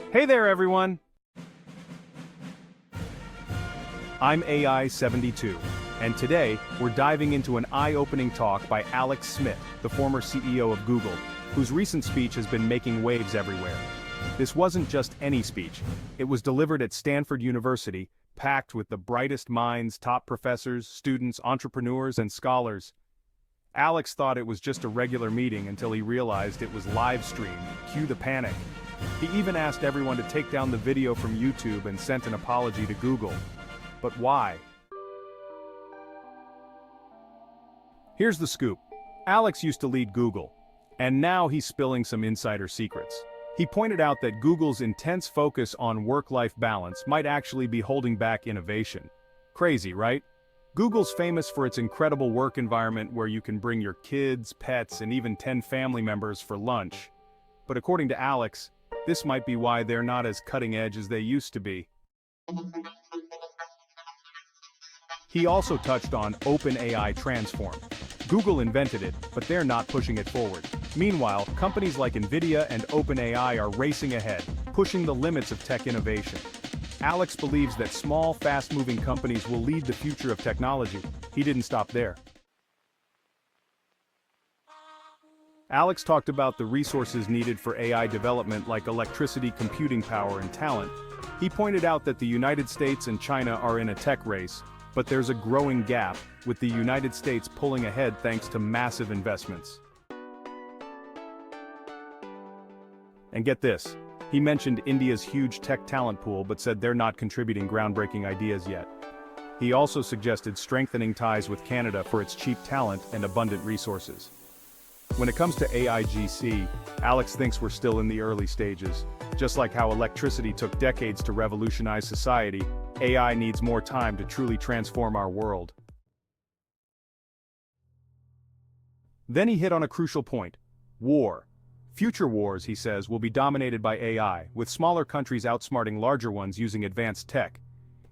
Hey there, everyone! I'm AI72, and today we're diving into an eye-opening talk by Alex Smit, the former CEO of Google, whose recent speech has been making waves everywhere. This wasn't just any speech. It was delivered at Stanford University, packed with the brightest minds, top professors, students, entrepreneurs, and scholars. Alex thought it was just a regular meeting until he realized it was live-streamed. Cue the panic. He even asked everyone to take down the video from YouTube and sent an apology to Google. But why? Here's the scoop. Alex used to lead Google, and now he's spilling some insider secrets. He pointed out that Google's intense focus on work-life balance might actually be holding back innovation. Crazy, right? Google's famous for its incredible work environment where you can bring your kids, pets, and even 10 family members for lunch. But according to Alex, this might be why they're not as cutting-edge as they used to be. He also touched on OpenAI Transform. Google invented it, but they're not pushing it forward. Meanwhile, companies like NVIDIA and OpenAI are racing ahead, pushing the limits of tech innovation. Alex believes that small, fast-moving companies will lead the future of technology. He didn't stop there. Alex talked about the resources needed for AI development like electricity, computing power, and talent. He pointed out that the United States and China are in a tech race, but there's a growing gap, with the United States pulling ahead thanks to massive investments. And get this, he mentioned India's huge tech talent pool but said they're not contributing groundbreaking ideas yet. He also suggested strengthening ties with Canada for its cheap talent and abundant resources. When it comes to AIGC, Alex thinks we're still in the early stages. Just like how electricity took decades to revolutionize society, AI needs more time to truly transform our world. Then he hit on a crucial point: war. Future wars, he says, will be dominated by AI, with smaller countries outsmarting larger ones using advanced tech.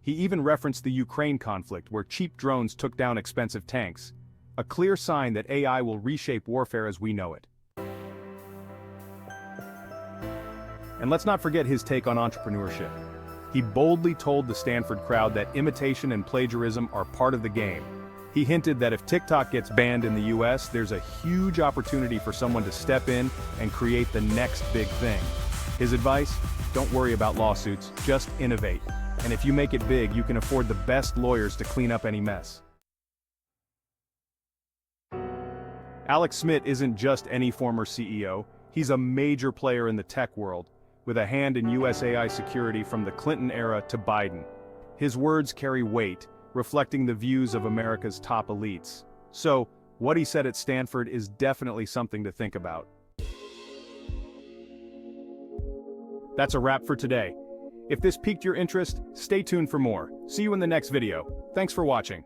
He even referenced the Ukraine conflict, where cheap drones took down expensive tanks. A clear sign that AI will reshape warfare as we know it. And let's not forget his take on entrepreneurship. He boldly told the Stanford crowd that imitation and plagiarism are part of the game. He hinted that if TikTok gets banned in the US, there's a huge opportunity for someone to step in and create the next big thing. His advice? Don't worry about lawsuits, just innovate. And if you make it big, you can afford the best lawyers to clean up any mess. Alex Smit isn't just any former CEO, he's a major player in the tech world, with a hand in US AI security from the Clinton era to Biden. His words carry weight, reflecting the views of America's top elites. So, what he said at Stanford is definitely something to think about. That's a wrap for today. If this piqued your interest, stay tuned for more. See you in the next video. Thanks for watching.